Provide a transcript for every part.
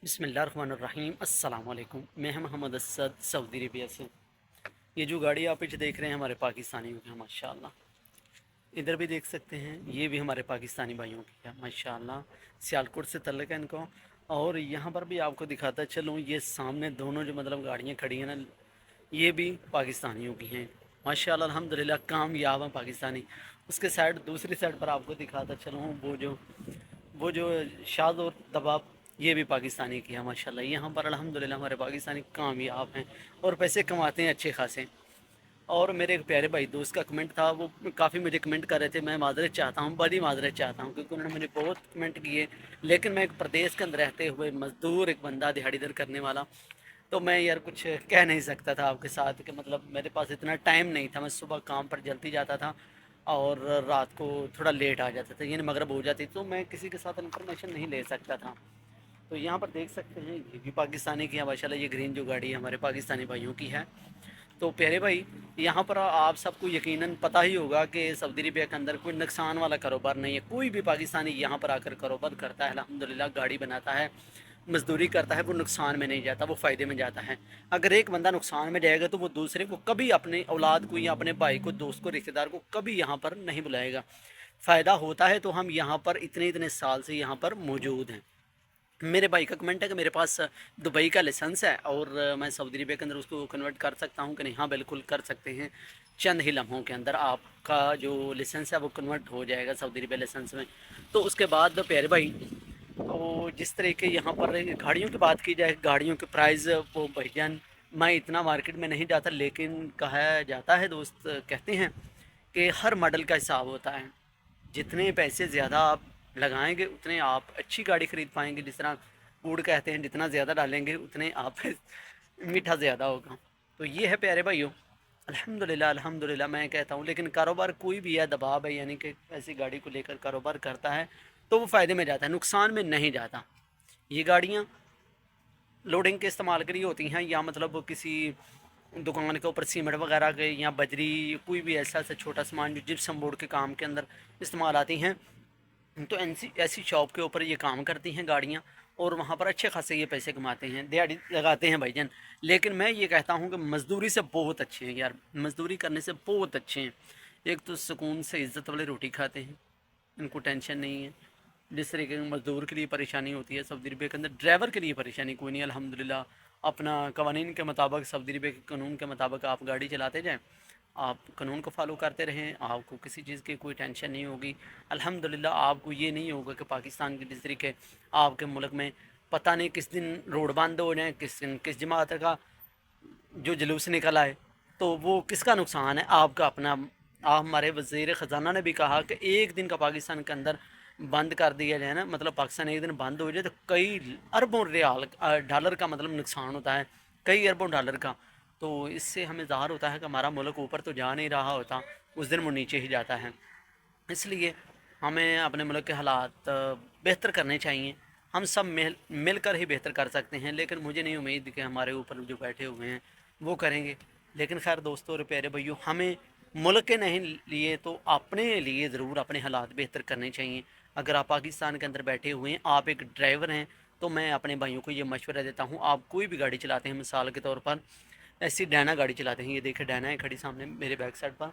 बिस्मिल्लाहिर्रहमानिर्रहीम। अस्सलाम वालेकुम। मैं हम मोहम्मद असद सऊदी अरबिया से। ये जो गाड़ी आप पीछे देख रहे हैं हमारे पाकिस्तानियों की है माशाल्लाह। इधर भी देख सकते हैं, ये भी हमारे पाकिस्तानी भाइयों की है माशाल्लाह। सियालकोट से तल्लक है इनको। और यहाँ पर भी आपको दिखाता चलूँ, ये सामने दोनों जो मतलब गाड़ियाँ खड़ी हैं ना, ये भी पाकिस्तानियों की हैं माशाल्लाह। अल्हम्दुलिल्लाह कामयाब हैं पाकिस्तानी। उसके साइड दूसरी साइड पर आपको दिखाता चलूँ, वो जो शाद और दबाब, ये भी पाकिस्तानी की है माशाल्लाह। यहाँ पर अल्हम्दुलिल्लाह हमारे पाकिस्तानी कामयाब हैं और पैसे कमाते हैं अच्छे खासे। और मेरे एक प्यारे भाई दोस्त का कमेंट था, वो काफ़ी मुझे कमेंट कर रहे थे। मैं माजरत चाहता हूँ, बड़ी माजरत चाहता हूँ, क्योंकि उन्होंने मुझे बहुत कमेंट किए। लेकिन मैं एक प्रदेश के अंदर रहते हुए मज़दूर, एक बंदा दिहाड़ी दर करने वाला, तो मैं यार कुछ कह नहीं सकता था आपके साथ कि मतलब मेरे पास इतना टाइम नहीं था। मैं सुबह काम पर जल्दी जाता था और रात को थोड़ा लेट आ जाता था, यानी मगरब हो जाती, तो मैं किसी के साथ इन्फॉर्मेशन नहीं ले सकता था। तो यहाँ पर देख सकते हैं, ये भी पाकिस्तानी की है माशाल्लाह। ये ग्रीन जो गाड़ी है हमारे पाकिस्तानी भाइयों की है। तो प्यारे भाई, यहाँ पर आप सबको यकीनन पता ही होगा कि सऊदी अरबिया के अंदर कोई नुकसान वाला कारोबार नहीं है। कोई भी पाकिस्तानी यहाँ पर आकर कारोबार करता है, अल्हम्दुलिल्लाह गाड़ी बनाता है, मजदूरी करता है, वो नुकसान में नहीं जाता, वो फ़ायदे में जाता है। अगर एक बंदा नुकसान में जाएगा तो वो दूसरे को कभी, अपने औलाद को या अपने भाई को, दोस्त को, रिश्तेदार को कभी यहाँ पर नहीं बुलाएगा। फ़ायदा होता है तो हम यहाँ पर इतने इतने साल से यहाँ पर मौजूद हैं। मेरे भाई का कमेंट है कि मेरे पास दुबई का लाइसेंस है और मैं सऊदी अरबिया के अंदर उसको कन्वर्ट कर सकता हूँ कि नहीं। हाँ बिल्कुल कर सकते हैं। चंद ही लम्हों के अंदर आपका जो लाइसेंस है वो कन्वर्ट हो जाएगा सऊदी अरबिया लाइसेंस में। तो उसके बाद प्यारे भाई, तो जिस तरीके यहाँ पर गाड़ियों की बात की जाए, गाड़ियों के प्राइस, वो भाईजान मैं इतना मार्केट में नहीं जाता, लेकिन कहा जाता है, दोस्त कहते हैं कि हर मॉडल का हिसाब होता है। जितने पैसे ज़्यादा आप लगाएंगे उतने आप अच्छी गाड़ी खरीद पाएंगे। जिस तरह कूड़ कहते हैं, जितना ज़्यादा डालेंगे उतने आप मीठा ज़्यादा होगा। तो ये है प्यारे भाइयों, अल्हम्दुलिल्लाह अल्हम्दुलिल्लाह मैं कहता हूँ। लेकिन कारोबार कोई भी है, दबाव है, यानी कि ऐसी गाड़ी को लेकर कारोबार करता है तो वो फ़ायदे में जाता है, नुकसान में नहीं जाता। ये गाड़ियाँ लोडिंग के इस्तेमाल के लिए होती हैं, या मतलब किसी दुकान के ऊपर सीमेंट वगैरह के या बजरी, कोई भी ऐसा ऐसा छोटा सामान जो जिप्सम बोर्ड के काम के अंदर इस्तेमाल आती हैं, तो ऐसी ऐसी शॉप के ऊपर ये काम करती हैं गाड़ियाँ। और वहाँ पर अच्छे खासे ये पैसे कमाते हैं, दिहाड़ी लगाते हैं भाईजान। लेकिन मैं ये कहता हूँ कि मज़दूरी से बहुत अच्छे हैं यार, मज़दूरी करने से बहुत अच्छे हैं। एक तो सुकून से इज़्ज़त वाली रोटी खाते हैं, इनको टेंशन नहीं है। जिस तरीके के मज़दूर के लिए परेशानी होती है सऊदी अरबिया के अंदर, ड्राइवर के लिए परेशानी कोई नहीं अल्हम्दुलिल्लाह। अपना कवानीन के मुताबिक, सऊदी अरबिया के कानून के मुताबिक आप गाड़ी चलाते जाएँ, आप कानून को फॉलो करते रहें, आपको किसी चीज़ की कोई टेंशन नहीं होगी अल्हम्दुलिल्लाह। आपको ये नहीं होगा कि पाकिस्तान के जिस तरीके आपके मुल्क में पता नहीं किस दिन रोड बंद हो जाए, किस दिन किस जमात का जो जुलूस निकल आए, तो वो किसका नुकसान है? आपका अपना। आप, हमारे वज़ीर ख़जाना ने भी कहा कि एक दिन का पाकिस्तान के अंदर बंद कर दिया जाए ना, मतलब पाकिस्तान एक दिन बंद हो जाए तो कई अरबों रियाल डॉलर का मतलब नुकसान होता है, कई अरबों डॉलर का। तो इससे हमें ज़ाहिर होता है कि हमारा मुल्क ऊपर तो जा नहीं रहा होता, उस दिन वो नीचे ही जाता है। इसलिए हमें अपने मुल्क के हालात बेहतर करने चाहिए। हम सब मिलकर ही बेहतर कर सकते हैं। लेकिन मुझे नहीं उम्मीद कि हमारे ऊपर जो बैठे हुए हैं वो करेंगे। लेकिन खैर दोस्तों और प्यारे भाइयों, हमें मुल्क के नहीं लिए तो अपने लिए ज़रूर अपने हालात बेहतर करने चाहिए। अगर आप पाकिस्तान के अंदर बैठे हुए हैं, आप एक ड्राइवर हैं, तो मैं अपने भाइयों को ये मशवरा देता हूँ, आप कोई भी गाड़ी चलाते हैं, मिसाल के तौर पर ऐसी डैना गाड़ी चलाते हैं, ये देखिए डैना है खड़ी सामने मेरे बैक साइड पर,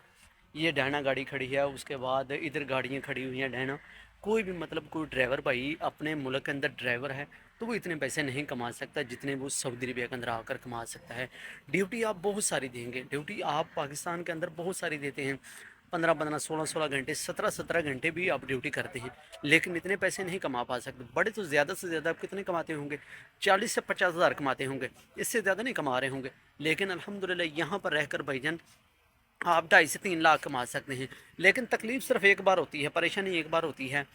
ये डैना गाड़ी खड़ी है। उसके बाद इधर गाड़ियाँ खड़ी हुई हैं डैना। कोई भी मतलब कोई ड्राइवर भाई अपने मुल्क के अंदर ड्राइवर है तो वो इतने पैसे नहीं कमा सकता जितने वो सऊदी अरबिया के अंदर आकर कमा सकता है। ड्यूटी आप बहुत सारी देंगे, ड्यूटी आप पाकिस्तान के अंदर बहुत सारी देते हैं, 15-15, 16-16 घंटे, 17-17 घंटे भी आप ड्यूटी करते हैं, लेकिन इतने पैसे नहीं कमा पा सकते। बड़े तो ज़्यादा से ज़्यादा आप कितने कमाते होंगे? 40 से 50 हज़ार कमाते होंगे, इससे ज़्यादा नहीं कमा रहे होंगे। लेकिन अल्हम्दुलिल्लाह यहाँ पर रहकर भाईजान आप 2.5 से 3 लाख कमा सकते हैं। लेकिन तकलीफ़ सिर्फ एक बार होती है, परेशानी एक बार होती है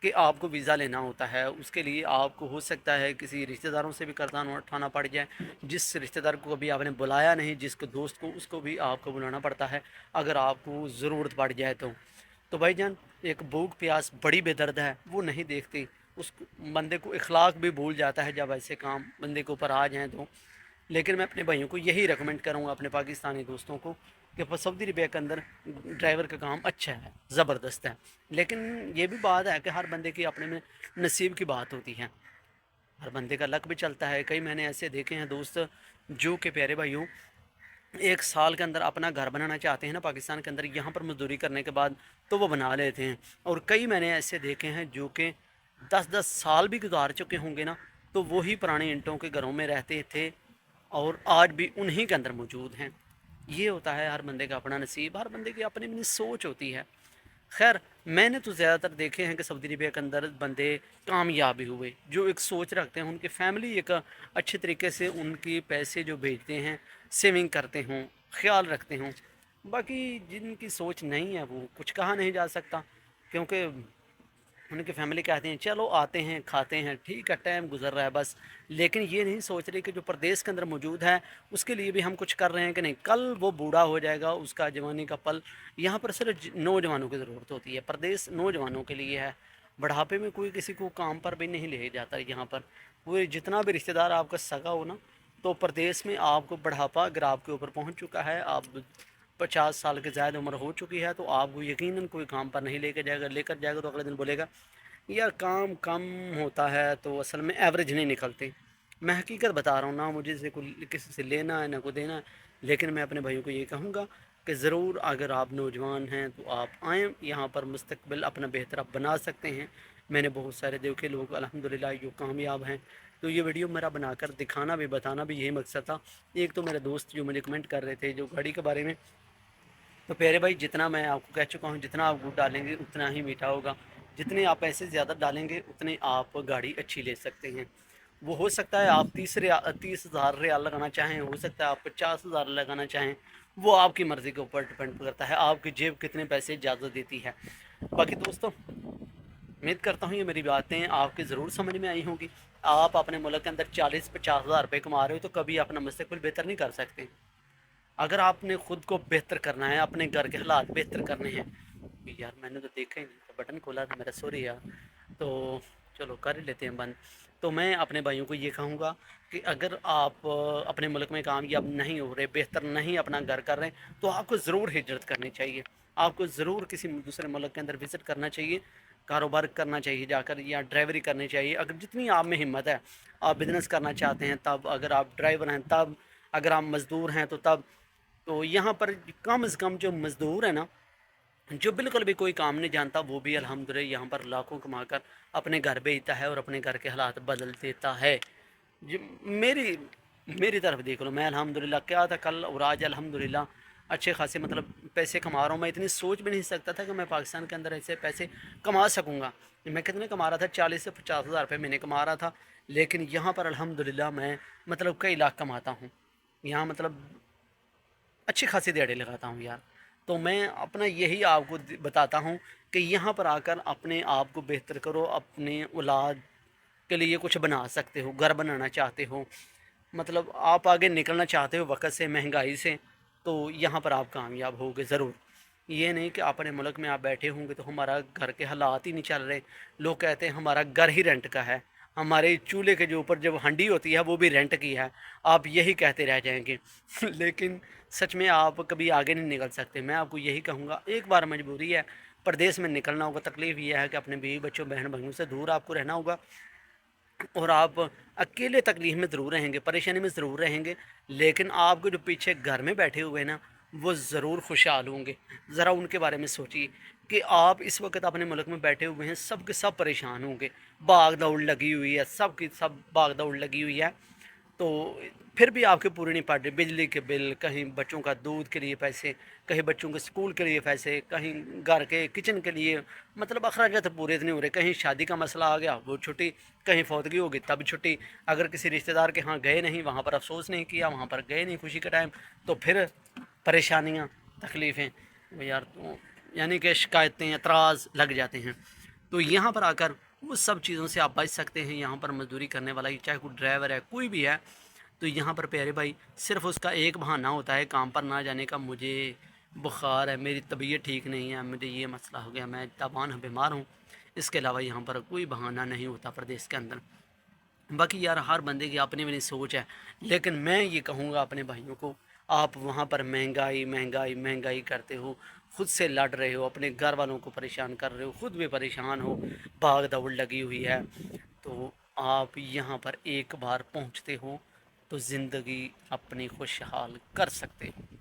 कि आपको वीज़ा लेना होता है। उसके लिए आपको हो सकता है किसी रिश्तेदारों से भी कर्जा उठाना पड़ जाए। जिस रिश्तेदार को कभी आपने बुलाया नहीं, जिसको दोस्त को, उसको भी आपको बुलाना पड़ता है अगर आपको ज़रूरत पड़ जाए तो। तो भाईजान, एक भूख प्यास बड़ी बेदर्द है, वो नहीं देखती। उस बंदे को इखलाक भी भूल जाता है जब ऐसे काम बंदे के ऊपर आ जाएँ तो। लेकिन मैं अपने भाइयों को यही रेकमेंड करूँगा, अपने पाकिस्तानी दोस्तों को, कि सऊदी अरबिया के अंदर ड्राइवर का काम अच्छा है, ज़बरदस्त है। लेकिन ये भी बात है कि हर बंदे की अपने में नसीब की बात होती है। हर बंदे का लक भी चलता है। कई मैंने ऐसे देखे हैं दोस्त जो कि प्यारे भाइयों 1 साल के अंदर अपना घर बनाना चाहते हैं ना पाकिस्तान के अंदर, यहाँ पर मजदूरी करने के बाद तो वो बना लेते हैं। और कई मैंने ऐसे देखे हैं जो कि 10-10 साल भी गुजार चुके होंगे ना, तो वही पुराने ईंटों के घरों में रहते थे और आज भी उन्हीं के अंदर मौजूद हैं। ये होता है हर बंदे का अपना नसीब, हर बंदे की अपनी अपनी सोच होती है। खैर, मैंने तो ज़्यादातर देखे हैं कि सऊदी अरबिया के अंदर बंदे कामयाब भी हुए जो एक सोच रखते हैं, उनकी फैमिली एक अच्छे तरीके से उनकी पैसे जो भेजते हैं सेविंग करते हों, ख्याल रखते हों। बाकी जिनकी सोच नहीं है वो कुछ कहा नहीं जा सकता, क्योंकि उनकी फैमिली कहते हैं चलो आते हैं खाते हैं ठीक है टाइम गुजर रहा है बस। लेकिन ये नहीं सोच रही कि जो प्रदेश के अंदर मौजूद है उसके लिए भी हम कुछ कर रहे हैं कि नहीं। कल वो बूढ़ा हो जाएगा, उसका जवानी का पल, यहाँ पर सिर्फ नौजवानों की ज़रूरत होती है। प्रदेश नौजवानों के लिए है। बुढ़ापे में कोई किसी को काम पर भी नहीं ले जाता। यहाँ पर कोई जितना भी रिश्तेदार आपका सगा हो ना, तो प्रदेश में आपको बुढ़ापा अगर आपके ऊपर पहुँच चुका है, आप 50 साल के ज़्यादा उम्र हो चुकी है, तो आपको यकीनन कोई काम पर नहीं लेकर जाएगा। लेकर जाएगा तो अगले दिन बोलेगा यार काम कम होता है, तो असल में एवरेज नहीं निकलते। मैं हकीकत बता रहा हूँ ना, मुझे से कोई किसी से लेना है ना को देना है। लेकिन मैं अपने भाइयों को ये कहूँगा कि ज़रूर अगर आप नौजवान हैं तो आप आएँ यहाँ पर, मुस्तकबिल अपना बेहतर आप बना सकते हैं। मैंने बहुत सारे देखे लोग अल्हम्दुलिल्लाह जो कामयाब हैं। तो ये वीडियो मेरा बनाकर दिखाना भी बताना भी यही मकसद था। एक तो मेरे दोस्त जो मुझे कमेंट कर रहे थे जो गाड़ी के बारे में, तो प्यारे भाई जितना मैं आपको कह चुका हूँ, जितना आप गुड़ डालेंगे उतना ही मीठा होगा। जितने आप पैसे ज़्यादा डालेंगे उतने आप गाड़ी अच्छी ले सकते हैं। वो हो सकता है आप 30,000 रियाल लगाना चाहें, हो सकता है आप 50,000 लगाना चाहें, वो आपकी मर्ज़ी के ऊपर डिपेंड करता है, आपकी जेब कितने पैसे इजाज़त देती है। बाकी दोस्तों, उम्मीद करता हूँ ये मेरी बातें आपके ज़रूर समझ में आई होंगी। आप अपने मुल्क के अंदर 40-50 हज़ार रुपये कमा रहे हो तो कभी अपना मुस्तकबिल बेहतर नहीं कर सकते। अगर आपने ख़ुद को बेहतर करना है, अपने घर के हालात बेहतर करने हैं, यार मैंने तो देखा ही नहीं था, बटन खोला था मेरा, सॉरी यार। तो चलो कर ही लेते हैं बंद। तो मैं अपने भाइयों को ये कहूँगा कि अगर आप अपने मुल्क में कामयाब नहीं हो रहे, बेहतर नहीं अपना घर कर रहे हैं, तो आपको ज़रूर हिजरत करनी चाहिए। आपको ज़रूर किसी दूसरे मुल्क के अंदर विज़िट करना चाहिए, कारोबार करना चाहिए जाकर, या ड्राइवरी करनी चाहिए। अगर जितनी आप में हिम्मत है, आप बिज़नेस करना चाहते हैं तब, अगर आप ड्राइवर हैं तब, अगर आप मज़दूर हैं तो तब। तो यहाँ पर कम से कम जो मज़दूर है ना, जो बिल्कुल भी कोई काम नहीं जानता, वो भी अल्हम्दुलिल्लाह यहाँ पर लाखों कमाकर अपने घर भेजता है और अपने घर के हालात बदल देता है। जो मेरी मेरी तरफ देख लो, मैं अल्हम्दुलिल्लाह क्या था कल और आज अल्हम्दुलिल्लाह अच्छे खासे मतलब पैसे कमा रहा हूँ। मैं इतनी सोच भी नहीं सकता था कि मैं पाकिस्तान के अंदर ऐसे पैसे कमा सकूँगा। मैं कितने कमा रहा था, 40 से 50 हज़ार रुपये महीने कमा रहा था। लेकिन यहाँ पर अल्हम्दुलिल्लाह मैं मतलब कई लाख कमाता हूँ। यहाँ मतलब अच्छी खासी दिहाड़ी लगाता हूँ यार। तो मैं अपना यही आपको बताता हूँ कि यहाँ पर आकर अपने आप को बेहतर करो, अपने औलाद के लिए कुछ बना सकते हो, घर बनाना चाहते हो, मतलब आप आगे निकलना चाहते हो वक्त से, महंगाई से, तो यहाँ पर आप कामयाब होगे ज़रूर। ये नहीं कि अपने मुल्क में आप बैठे होंगे तो हमारा घर के हालात ही नहीं चल रहे। लोग कहते हैं हमारा घर ही रेंट का है, हमारे चूल्हे के जो ऊपर जब हंडी होती है वो भी रेंट की है, आप यही कहते रह जाएंगे लेकिन सच में आप कभी आगे नहीं निकल सकते। मैं आपको यही कहूँगा, एक बार मजबूरी है, प्रदेश में निकलना होगा। तकलीफ़ ये है कि अपने बीवी बच्चों बहन भाइयों से दूर आपको रहना होगा, और आप अकेले तकलीफ़ में ज़रूर रहेंगे, परेशानी में ज़रूर रहेंगे। लेकिन आपको जो पीछे घर में बैठे हुए हैं ना, वो ज़रूर खुशहाल होंगे। ज़रा उनके बारे में सोचिए कि आप इस वक्त अपने मुल्क में बैठे हुए हैं, सब के सब परेशान होंगे, भाग दौड़ लगी हुई है, सब की सब भाग दौड़ लगी हुई है। तो फिर भी आपके पूरे नहीं पड़ रहे, बिजली के बिल, कहीं बच्चों का दूध के लिए पैसे, कहीं बच्चों के स्कूल के लिए पैसे, कहीं घर के किचन के लिए, मतलब अखराजात पूरे नहीं हो रहे। कहीं शादी का मसला आ गया वो छुट्टी, कहीं फौतगी होगी तब छुट्टी। अगर किसी रिश्तेदार के यहाँ गए नहीं, वहाँ पर अफसोस नहीं किया, वहाँ पर गए नहीं खुशी का टाइम, तो फिर परेशानियाँ तकलीफ़ें यार। तो यानी कि शिकायतें एतराज़ लग जाते हैं। तो यहाँ पर आकर वो सब चीज़ों से आप बच सकते हैं। यहाँ पर मजदूरी करने वाला, चाहे कोई ड्राइवर है कोई भी है, तो यहाँ पर प्यारे भाई सिर्फ उसका एक बहाना होता है काम पर ना जाने का, मुझे बुखार है, मेरी तबीयत ठीक नहीं है, मुझे ये मसला हो गया, मैं ताबान बीमार हूँ। इसके अलावा यहाँ पर कोई बहाना नहीं होता प्रदेश के अंदर। बाकी यार हर बंदे की अपनी अपनी सोच है। लेकिन मैं ये कहूँगा अपने भाइयों को, आप वहाँ पर महंगाई महंगाई महंगाई करते हो, खुद से लड़ रहे हो, अपने घर वालों को परेशान कर रहे हो, खुद भी परेशान हो, भाग दौड़ लगी हुई है। तो آپ یہاں پر ایک بار پہنچتے ہو تو زندگی اپنی خوشحال کر سکتے ہو۔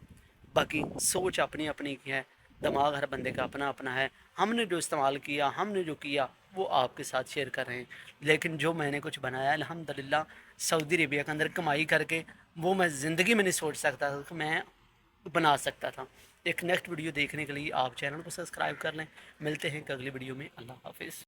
باقی سوچ اپنی اپنی کی ہے، دماغ ہر بندے کا اپنا اپنا ہے۔ ہم نے جو استعمال کیا، ہم نے جو کیا، وہ آپ کے ساتھ شیئر کر رہے ہیں۔ لیکن جو میں نے کچھ بنایا الحمدللہ سعودی عربیہ کے اندر کمائی کر کے، وہ میں زندگی میں نہیں سوچ سکتا تھا کہ میں بنا سکتا تھا۔ ایک نیکسٹ ویڈیو دیکھنے کے لیے آپ چینل کو سبسکرائب کر لیں۔ ملتے ہیں اگلی ویڈیو میں، اللہ حافظ۔